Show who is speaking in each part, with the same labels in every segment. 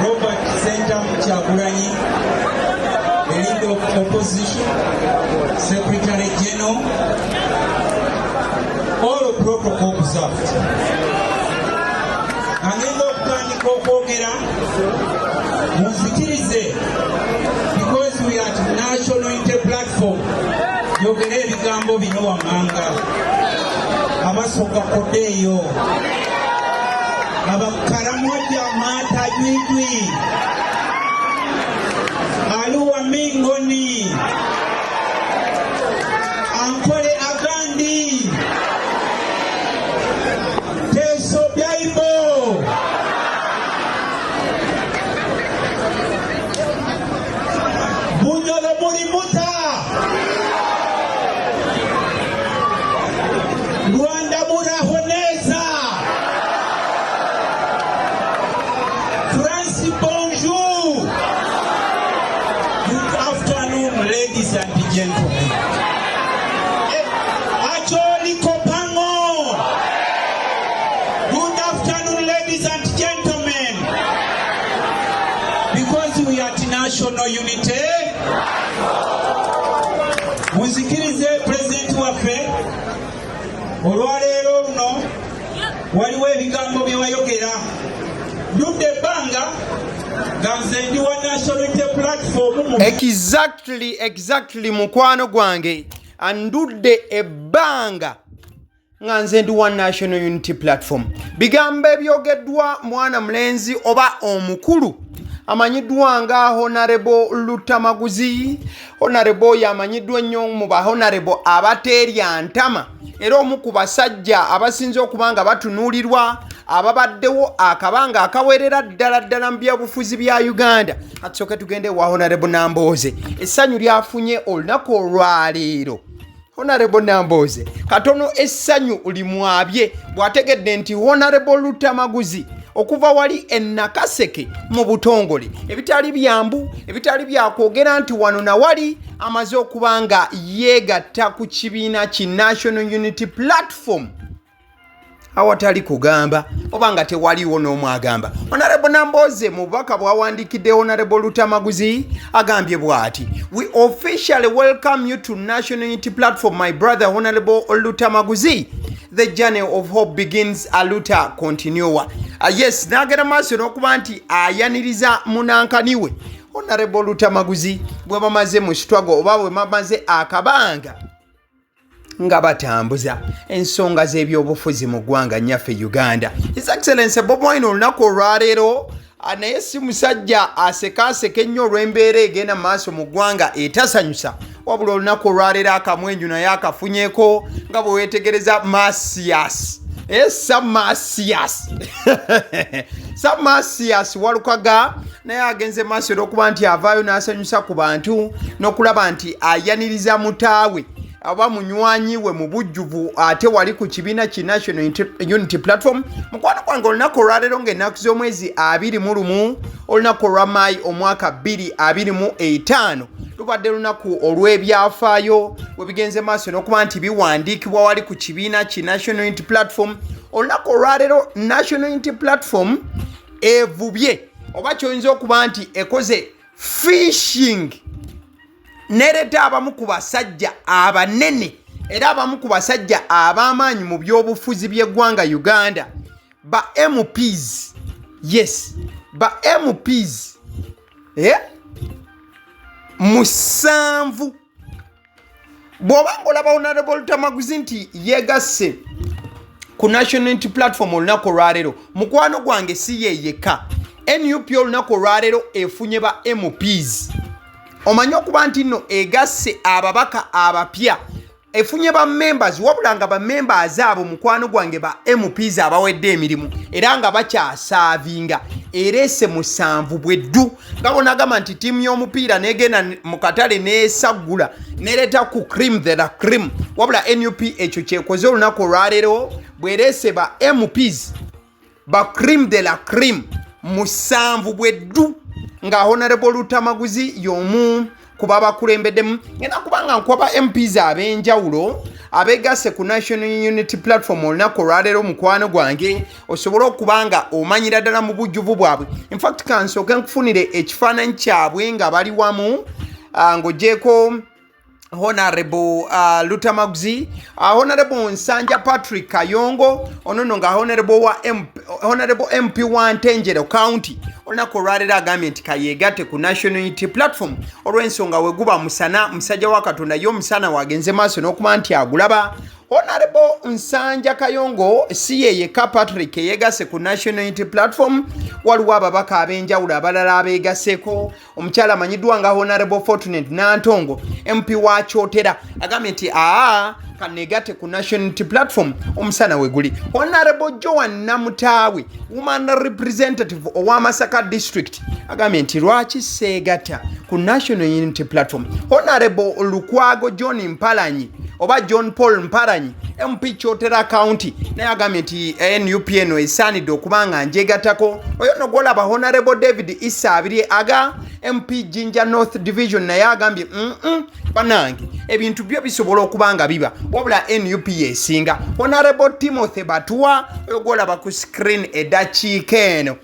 Speaker 1: Robert Center Kyagulanyi, the leader of opposition, Secretary General, all protocol observed. Angenda okutandika okwogera muzikirize because we are at national unity platform. Yogera ebigambo bino wammanga amaaso gakoddeeyo abakaramwajja amaata jwidwi aluwa mingoni ankole agandi teso byaibo bunyolo mulimuta Rwanda murahoneza France bonjour. Good afternoon ladies and gentlemen. Acholi kopango. Good afternoon ladies and gentlemen. Because we are at national unity. Muzikirize president waffe olwaleero luno waliwo ebigambo bye wayogera ludde ebbanga nga nze ndi wa national unity platform
Speaker 2: exactly mukwano gwange andudde ebbanga nga nze ndi wa national unity platform. Bigambo ebyogeddwa mwana mulenzi oba omukulu amanyiddwa nga Honorable Lutamaguzi. Honorable yamanyiddwa nnyo mu ba Honorable abateerya ntama era omu ku basajja abasinze okubanga batunuulirwa ababaddewo akabanga akawerera ddala mu byabufuzi bya Uganda. Atusooke tugende wa Honorable Nambooze. Essanyu lyafunye olunaku olwaleero. Honorable Nambooze katono essanyu limwabye bw'ategedde nti Honorable Lutamaguzi okuva wali ennakaseke mu butongole ebitali byambu ebitali byakwogera nti wano na wali amaze okubanga yeegatta ku kibiina ki National Unity Platform awatali kugamba oba nga tewaliwo n'omu agamba. Honorable Nambooze mu bubaka bw'awandiikidde Honorable Lutamaguzi agambye bw'ati: We officially welcome you to National Unity Platform, my brother Honorable Lutamaguzi. The journey of hope begins aluta continua. Yes, nagera maaso n'okuba nti ayaniriza munankaniwe Honorable Lutamaguzi bwe bamaze mu struggle oba bwe bamaze akabanga nga batambuza ensonga z'ebyobufuzi mu ggwanga nnyaffe Uganda. His Excellency Bobi Wine olunaku olwaleero naye si musajja asekaaseka ennyo olw'embeera egenda mu maaso mu ggwanga etasanyusa, wabula olunaku olwaleero akamwenju naye akafunyeeko nga bwe weetegereza Masias. Masias Walukaga naye agenze maaso olw'okuba nti avaayo n'asanyusa ku bantu n'okulaba nti ayaniriza mutaawe aba munywanyi we mu bujjuvu ate wali ku kibiina ki National Unity Platform. Mukwano gwange olunaku olwaleero ng'ennaku z'omwezi 21 olunaku olwa Maayi omwaka 2025 lubadde lunaku olw'ebyafaayo we bigenze maaso n'okuba nti biwandiikibwa wali ku kibiina ki National Unity Platform. Olunaku olwaleero National Unity Platform evubye oba kyoyinza okuba nti ekoze fishing nereta abamu ku basajja abanene era abamu ku basajja ab'amaanyi mu byobufuzi by'eggwanga Uganda ba MPs. Yes, ba MPs musanvu. Bw'obanga olaba Honorable Lutamaguzi nti yeegasse ku National Unity Platform olunaku olwaleero, mukwano gwange si ye yekka. NUP olunaku olwaleero efunye ba MPs. Omanyi okuba nti nno egasse ababaka abapya efunye ba members wabula nga ba members abo mukwano gwange ba MPs abawedde emirimu era nga bakyasaavinga erese musanvu bweddu nga bonagamba nti tiimu y'omupiira negenda mu katale neesaggula nereta ku cream the la cream, wabula NUP ekyo kyekoze olunaku olwaleero bwerese ba MPs ba cream the la cream musanvu bweddu nga Honorable Lutamaguzi y'omu kuba bakulembeddemu. Ngenda kubanga nkwaba MPs ab'enjawulo abeegasse ku National Unity Platform olunaku olwaleero mukwano gwange osobole okuba nga omanyira ddala mu bujjuvu bwabwe. In fact kansooke nkufunire ekifaananyi kyabwe nga bali wamu ng'ogyeko Honorable Lutamaguzi, Honorable Nsanja Patrick Kayongo, onononga Honorable MP wa Ntenjero County. Olunaku olwaleero agambye nti kayeegatte ku National Unity Platform olw'ensonga we guba musana musajja wa Katonda ye omusana wagenze maaso n'okuba nti agulaba. Honorable Nsanja Kayongo si ye yekka Patrick yeegasse ku National Unity Platform, waliwo ababaka ab'enjawulo abalala abeegasseeko. Omukyala amanyiddwa nga Honorable Fortunate Nantongo MP wa Kyotera agambye nti kaneegatte ku National Unity Platform omusana we guli. Honorable Joan Namutaawe woman representative owa Masaka District agambye nti lwaki seegatta ku National Unity Platform. Honorable Lukwago John Mpalanyi oba John Paul Mpalanyi MP Kyotera County naye agambye nti NUP eno esaanidde okuba nga njegattako. Oyo no gwolaba Honorable David Issa Abirye aga MP Jinja North Division naye agambye banange ebintu byo bisobola okuba nga biba wabula NUP yesinga. Honorable Timothy Batuwa oyo gwolaba ku screen eddakiika eno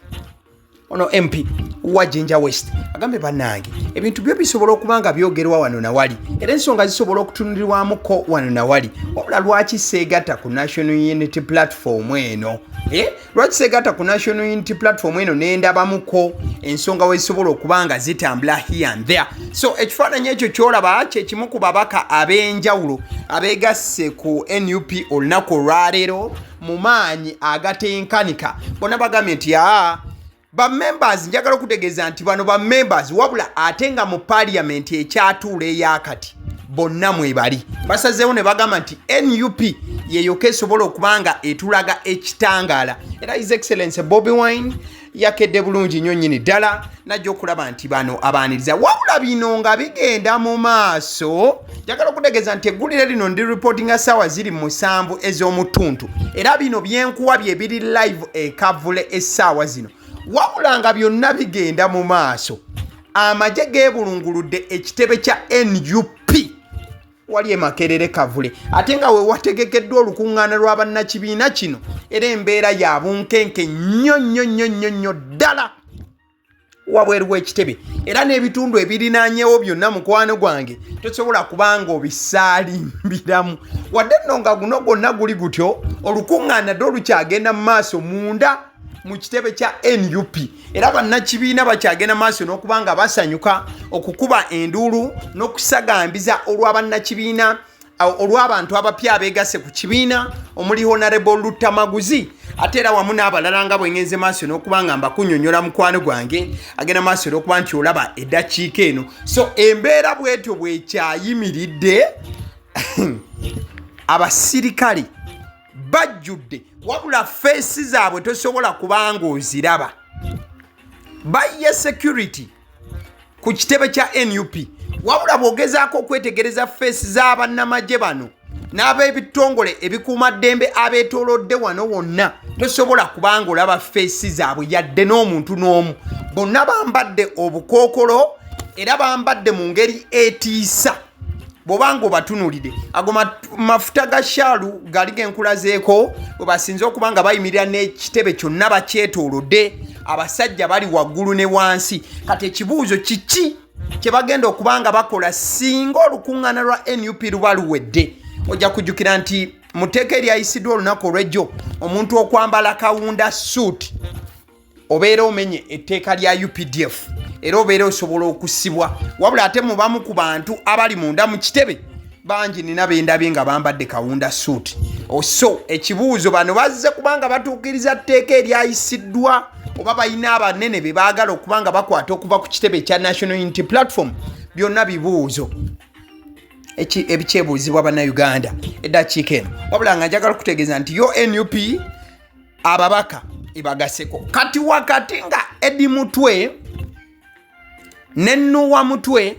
Speaker 2: ono MP wa Jinja West agambye banange ebintu byo bisobola okuba nga byogerwa wano na wali era ensonga zisobola okutunulirwamuko wano na wali wabula lwaki seegatta ku National Unity Platform eno lwaki seegatta ku National Unity Platform eno nendabamuko ensonga wezisobola okuba nga zitambula here and there. So ekifaananyi ekyo kyolaba kyekimu ku babaka ab'enjawulo abeegasse ku NUP olunaku olwaleero mu maanyi agatenkanika. Bonna bagambye nti ba members njagala okutegeeza nti bano ba members wabula ate nga mu parliament ekyatuula eyakati bonna mwebali basazeewo ne bagamba nti NUP yeyoka esobola okuba nga etulaga ekitangaala. Era His Excellency Bobi Wine yakedde bulungi nnyo nnyini ddala najja okulaba nti bano abaaniriza wabula bino nga bigenda mu maaso. Njagala okutegeeza nti eggulire lino ndi reportinga ssaawa ziri 7 ez'omutuntu era bino byenkuwa bye biri live ekavule essaawa zino. Wabula nga byonna bigenda mu maaso Amaggye geebulunguludde ekitebe kya NUP wali e Makerere Kavule ate nga we wategekeddwa olukuŋŋaana lw'abannakibiina kino era embeera ya bunkenke nnyo ddala wabweru w'ekitebe era n'ebitundu ebirinaanyewo byonna mukwano gwange tosobola kubanga obisaalimbiramu wadde nno nga guno gwonna guli gutyo olukuŋŋaana dde olukyagenda mu maaso munda mu kitebe kya NUP era bannakibiina bakyagenda maaso n'okuba nga basanyuka okukuba enduulu n'okusagambiza olw'abannakibiina olw'abantu abapya abeegasse ku kibiina omuli Honorable Lutamaguzi ate era wamu n'abalala nga bwengenze maaso n'okuba nga mbakunyonyola mukwano gwange agenda maaso n'okuba nti olaba eddakiika eno. So embeera bwetyo bwekyayimiridde abasirikale bajjudde wabula feesi zaabwe tosobola kubanga oziraba. Baye security ku kitebe kya NUP wabula bwogezaako okwetegereza feesi z'abannamagye bano n'ab'ebitongole ebikuuma ddembe abeetoolodde wano wonna tosobola kubanga olaba feesi zaabwe yadde n'omuntu n'omu. Bonna bambadde obukookolo era bambadde mu ngeri etiisa. Bobanga obatunulide ago mafuta ga shalu gali genkulazeeko bwe basinze okuba nga bayimirira n'ekitebe kyonna bakyetoolodde abasajja bali waggulu ne wansi. Kati ekibuuzo kiki kye bagenda okuba nga bakola singa olukuŋŋaana lwa NUP luba luwedde? Ojja kujjukira nti mu tteeka eryayisiddwa olunaku olw'ejjo omuntu okwambala kawunda suit obeera omenye etteeka lya UPDF era obeera osobola okusibwa wabula ate mu bamu ku bantu abali munda mu kitebe bangi nina bendabye nga bambadde kawunda suit. So ekibuuzo bano bazze kubanga batuukiriza tteeka eryayisiddwa oba balina abanene be baagala okuba nga bakwata okuva ku kitebe kya National Unity Platform? Byonna bibuuzo ebikyebuuzibwa bannayuganda eddakiika eno wabula nga njagala kutegeeza nti yo NUP ababaka ebagasseko kati wakati nga Edi Mutwe ne Nuwa Mutwe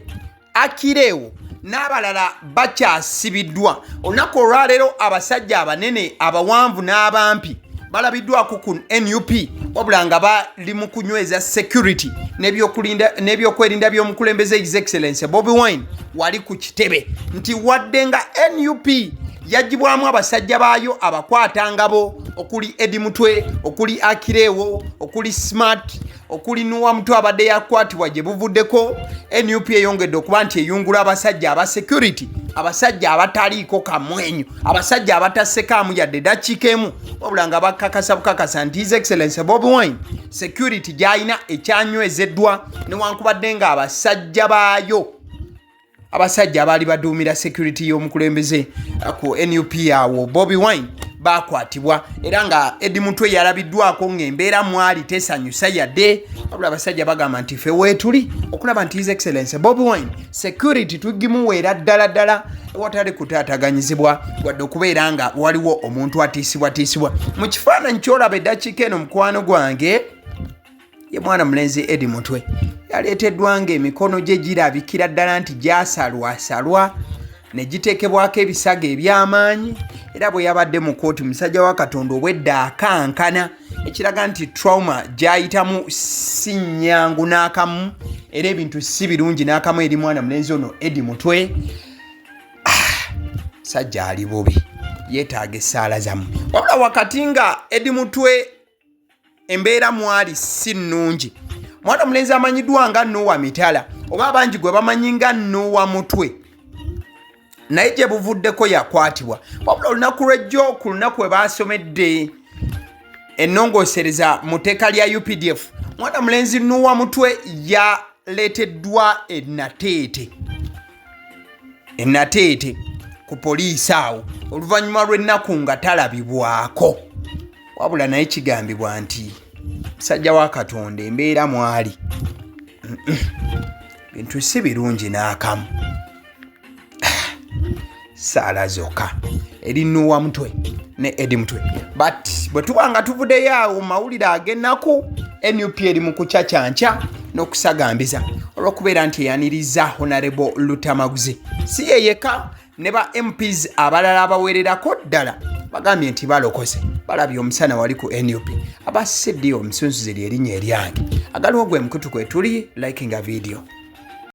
Speaker 2: Akireewo n'abalala bakyasibiddwa. Olunaku olwaleero abasajja abanene abawanvu n'abampi balabiddwako ku NUP wabula nga bali mu kunyweza security n'ebyokwerinda by'omukulembeze His Excellency Bobi Wine wali ku kitebe nti wadde nga NUP yagibwamu abasajja baayo abakwata ngabo okuli Edi Mutwe, okuli AGALIWO, okuli Smart, okuli Nuwa Mutwe abadde yakwatibwa gye buvuddeko. NUP eyongedde okuba nti eyungula abasajja aba security, abasajja abataliiko kamwenyu, abasajja abatassekaamu yadde eddakiika emu, wabula nga bakakasa bukakasa nti His Excellency Bobi Wine security gy'alina ekyanywezeddwa newankubadde nga abasajja baayo, abasajja abaali baduumira security y'omukulembeze ku NUP yawo Bobi Wine bakwatibwa, era nga Edi Mutwe yalabiddwako ng'embeera mwali tesanyusa yadde, wabula abasajja bagamba nti ffe weetuli okulaba nti His Excellency Bobi Wine security tugimuweera ddala ewatali kutaataganyizibwa wadde okubeera nga waliwo omuntu atiisibwatiisibwa. Mu kifaananyi ky'olaba eddakiika eno mukwano gwange, ye mwana mulenzi Edi Mutwe yaleeteddwa ng'emikono gye girabikira ddala nti gyasalwasalwa ne giteekebwako ebisago eby'amaanyi, era bwe yabadde mu kooti musajja wa Katonda obwedda akankana, ekiraga nti trauma gy'ayitamu si nnyangu n'akamu, era ebintu si birungi n'akamu eri mwana mulenzi ono Edi Mutwe. Sajja ali bubi, yeetaaga essaala zammwe. Wabula wakati nga Edi Mutwe embeera mwali si nnungi, mwana mulenzi amanyiddwa nga Nuwa Mitala, oba abangi gwe bamanyi nga Nuwa Mutwe, naye gye buvuddeko yakwatibwa. Wabula olunaku lw'ejjo ku lunaku we baasomedde ennongoosereza mu tteeka lya UPDF, mwana mulenzi Nuwa Mutwe yaleeteddwa ennateete ku poliisi awo oluvannyuma lw'ennaku nga talabibwako. Wabula naye kigambibwa nti musajja wa Katonda embeera mwali bintu si birungi n'akamu. Saala zokka eri Nuwa Mutwe ne Edi Mutwe, but bwe tuba nga tuvuddeyo awo mawulire ag'ennaku, NUP eri mu kucacyanca n'okusagambiza olw'okubeera nti eyaniriza Honorable Lutamaguzi. Si ye yekka, ne ba MPs abalala abawererako ddala bagambye nti balokose, balabye omusana wali ku NUP. Abasidde omusunsuzi ly'erinnya eryange. AGALIWO gwe mukutu kwe tuli, likinga video.